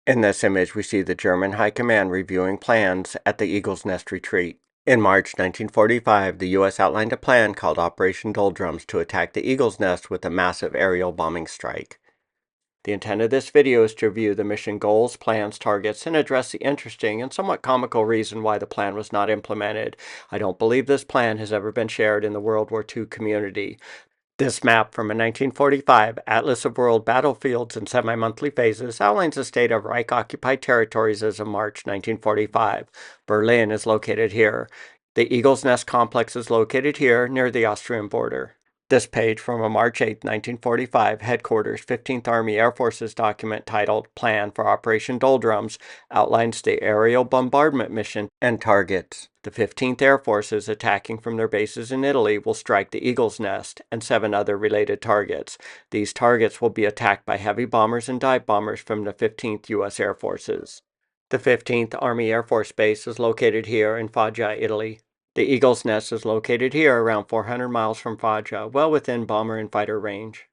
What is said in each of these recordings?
In this image, we see the German High Command reviewing plans at the Eagle's Nest retreat. In March 1945, the U.S. outlined a plan called Operation Doldrums to attack the Eagle's Nest with a massive aerial bombing strike. The intent of this video is to review the mission goals, plans, targets, and address the interesting and somewhat comical reason why the plan was not implemented. I don't believe this plan has ever been shared in the World War II community. This map from a 1945 Atlas of World Battlefields in semi-monthly phases outlines the state of Reich-occupied territories as of March 1945. Berlin is located here. The Eagle's Nest complex is located here near the Austrian border. This page from a March 8, 1945 Headquarters 15th Army Air Forces document titled Plan for Operation Doldrums outlines the aerial bombardment mission and targets. The 15th Air Forces, attacking from their bases in Italy, will strike the Eagle's Nest and 7 other related targets. These targets will be attacked by heavy bombers and dive bombers from the 15th U.S. Air Forces. The 15th Army Air Force Base is located here in Foggia, Italy. The Eagle's Nest is located here around 400 miles from Foggia, well within bomber and fighter range.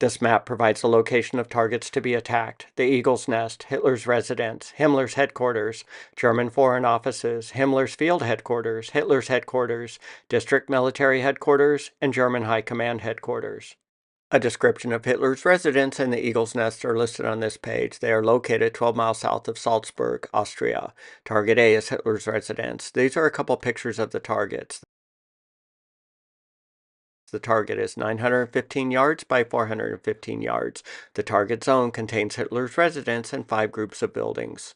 This map provides the location of targets to be attacked: the Eagle's Nest, Hitler's residence, Himmler's headquarters, German foreign offices, Himmler's field headquarters, Hitler's headquarters, district military headquarters, and German High Command headquarters. A description of Hitler's residence and the Eagle's Nest are listed on this page. They are located 12 miles south of Salzburg, Austria. Target A is Hitler's residence. These are a couple pictures of the targets. The target is 915 yards by 415 yards. The target zone contains Hitler's residence and 5 groups of buildings.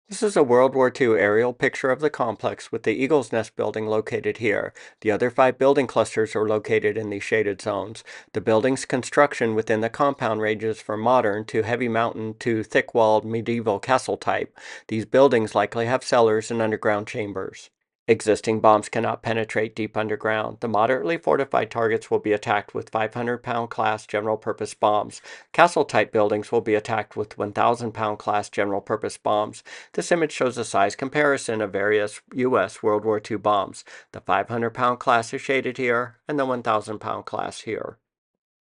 This is a World War II aerial picture of the complex with the Eagle's Nest building located here. The other 5 building clusters are located in these shaded zones. The building's construction within the compound ranges from modern to heavy mountain to thick-walled medieval castle type. These buildings likely have cellars and underground chambers. Existing bombs cannot penetrate deep underground. The moderately fortified targets will be attacked with 500-pound class general-purpose bombs. Castle-type buildings will be attacked with 1,000-pound class general-purpose bombs. This image shows a size comparison of various U.S. World War II bombs. The 500-pound class is shaded here, and the 1,000-pound class here.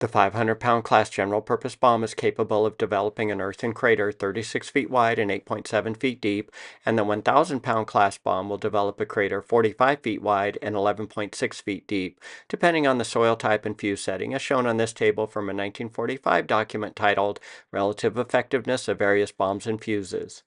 The 500-pound class general-purpose bomb is capable of developing an earthen crater 36 feet wide and 8.7 feet deep, and the 1,000-pound class bomb will develop a crater 45 feet wide and 11.6 feet deep, depending on the soil type and fuse setting, as shown on this table from a 1945 document titled Relative Effectiveness of Various Bombs and Fuses.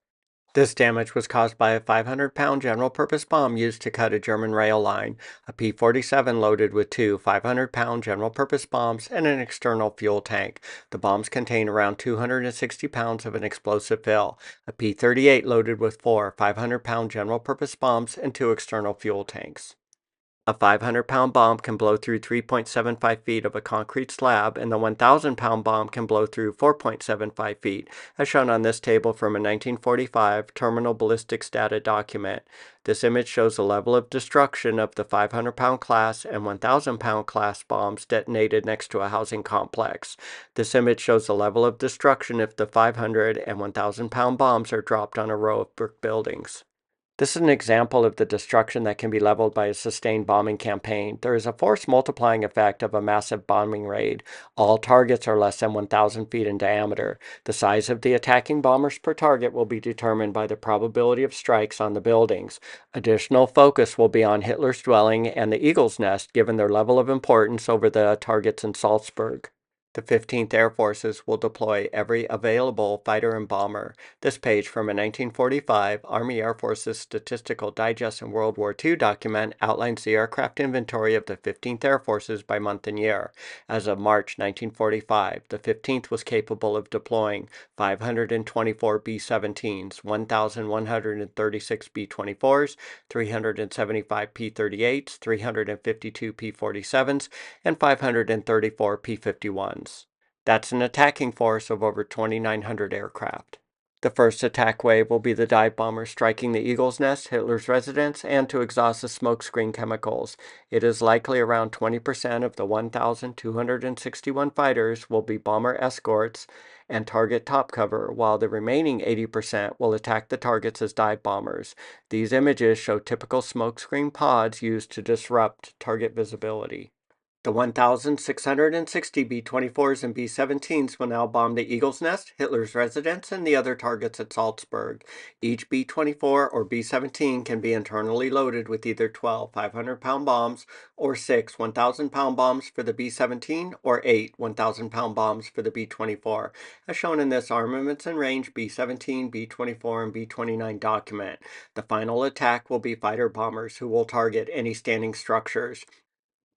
This damage was caused by a 500-pound general-purpose bomb used to cut a German rail line, a P-47 loaded with 2 500-pound general-purpose bombs, and an external fuel tank. The bombs contain around 260 pounds of an explosive fill, a P-38 loaded with 4 500-pound general-purpose bombs and 2 external fuel tanks. A 500-pound bomb can blow through 3.75 feet of a concrete slab, and the 1,000-pound bomb can blow through 4.75 feet, as shown on this table from a 1945 Terminal Ballistics Data document. This image shows the level of destruction of the 500-pound class and 1,000-pound class bombs detonated next to a housing complex. This image shows the level of destruction if the 500 and 1,000-pound bombs are dropped on a row of brick buildings. This is an example of the destruction that can be leveled by a sustained bombing campaign. There is a force multiplying effect of a massive bombing raid. All targets are less than 1,000 feet in diameter. The size of the attacking bombers per target will be determined by the probability of strikes on the buildings. Additional focus will be on Hitler's dwelling and the Eagle's Nest, given their level of importance over the targets in Salzburg. The 15th Air Forces will deploy every available fighter and bomber. This page from a 1945 Army Air Forces Statistical Digest and World War II document outlines the aircraft inventory of the 15th Air Forces by month and year. As of March 1945, the 15th was capable of deploying 524 B-17s, 1,136 B-24s, 375 P-38s, 352 P-47s, and 534 P-51s. That's an attacking force of over 2,900 aircraft. The first attack wave will be the dive bombers striking the Eagle's Nest, Hitler's residence, and to exhaust the smokescreen chemicals. It is likely around 20% of the 1,261 fighters will be bomber escorts and target top cover, while the remaining 80% will attack the targets as dive bombers. These images show typical smokescreen pods used to disrupt target visibility. The 1,660 B-24s and B-17s will now bomb the Eagle's Nest, Hitler's residence, and the other targets at Salzburg. Each B-24 or B-17 can be internally loaded with either 12 500-pound bombs or 6 1,000-pound bombs for the B-17 or 8 1,000-pound bombs for the B-24, as shown in this Armaments and Range B-17, B-24, and B-29 document. The final attack will be fighter bombers who will target any standing structures.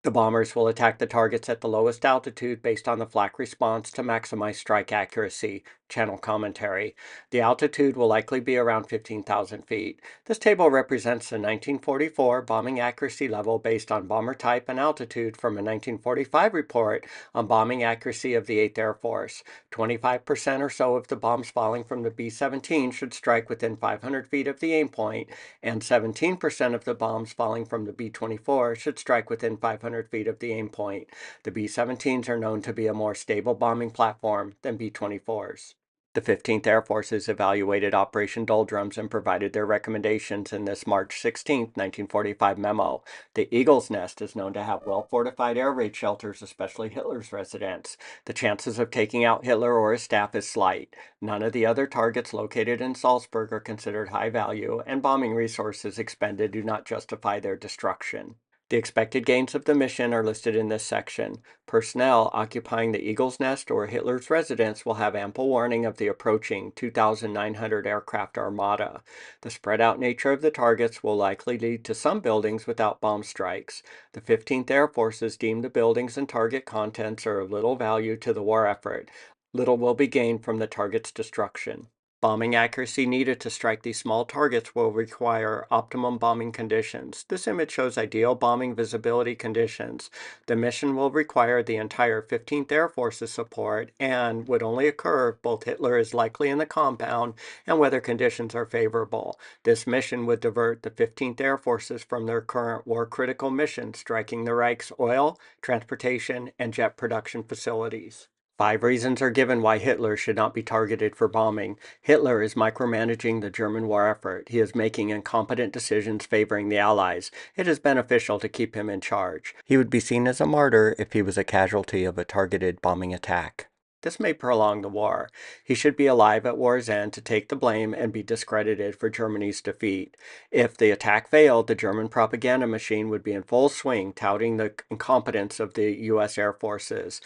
The bombers will attack the targets at the lowest altitude based on the flak response to maximize strike accuracy. Channel commentary. The altitude will likely be around 15,000 feet. This table represents the 1944 bombing accuracy level based on bomber type and altitude from a 1945 report on bombing accuracy of the 8th Air Force. 25% or so of the bombs falling from the B-17 should strike within 500 feet of the aim point, and 17% of the bombs falling from the B-24 should strike within 500 feet of the aim point. The B-17s are known to be a more stable bombing platform than B-24s. The 15th Air Force has evaluated Operation Doldrums and provided their recommendations in this March 16, 1945 memo. The Eagle's Nest is known to have well-fortified air raid shelters, especially Hitler's residence. The chances of taking out Hitler or his staff is slight. None of the other targets located in Salzburg are considered high value, and bombing resources expended do not justify their destruction. The expected gains of the mission are listed in this section. Personnel occupying the Eagle's Nest or Hitler's residence will have ample warning of the approaching 2,900 aircraft armada. The spread out nature of the targets will likely lead to some buildings without bomb strikes. The 15th Air Forces deem the buildings and target contents are of little value to the war effort. Little will be gained from the target's destruction. Bombing accuracy needed to strike these small targets will require optimum bombing conditions. This image shows ideal bombing visibility conditions. The mission will require the entire 15th Air Force's support and would only occur if both Hitler is likely in the compound and weather conditions are favorable. This mission would divert the 15th Air Forces from their current war-critical mission, striking the Reich's oil, transportation, and jet production facilities. 5 reasons are given why Hitler should not be targeted for bombing. Hitler is micromanaging the German war effort. He is making incompetent decisions favoring the Allies. It is beneficial to keep him in charge. He would be seen as a martyr if he was a casualty of a targeted bombing attack. This may prolong the war. He should be alive at war's end to take the blame and be discredited for Germany's defeat. If the attack failed, the German propaganda machine would be in full swing, touting the incompetence of the U.S. Air Forces.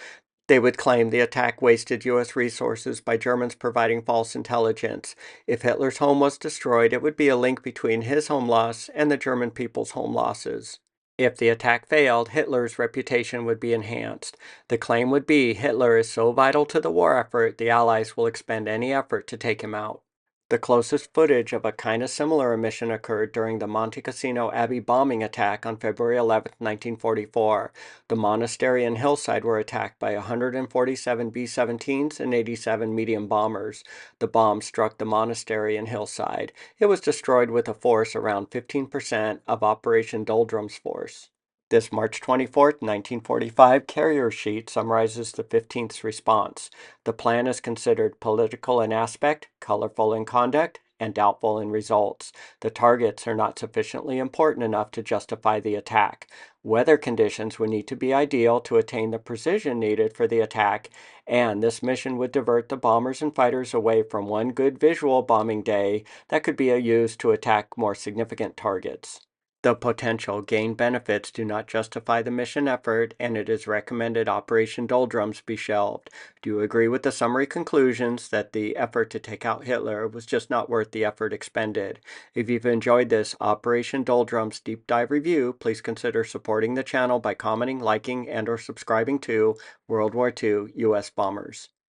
They would claim the attack wasted U.S. resources by Germans providing false intelligence. If Hitler's home was destroyed, it would be a link between his home loss and the German people's home losses. If the attack failed, Hitler's reputation would be enhanced. The claim would be Hitler is so vital to the war effort, the Allies will expend any effort to take him out. The closest footage of a kind of similar mission occurred during the Monte Cassino Abbey bombing attack on February 11, 1944. The monastery and hillside were attacked by 147 B-17s and 87 medium bombers. The bomb struck the monastery and hillside. It was destroyed with a force around 15% of Operation Doldrums' force. This March 24, 1945 carrier sheet summarizes the 15th's response. The plan is considered political in aspect, colorful in conduct, and doubtful in results. The targets are not sufficiently important enough to justify the attack. Weather conditions would need to be ideal to attain the precision needed for the attack, and this mission would divert the bombers and fighters away from one good visual bombing day that could be used to attack more significant targets. The potential gain benefits do not justify the mission effort, and it is recommended Operation Doldrums be shelved. Do you agree with the summary conclusions that the effort to take out Hitler was just not worth the effort expended? If you've enjoyed this Operation Doldrums deep dive review, please consider supporting the channel by commenting, liking, and/or subscribing to World War II U.S. Bombers.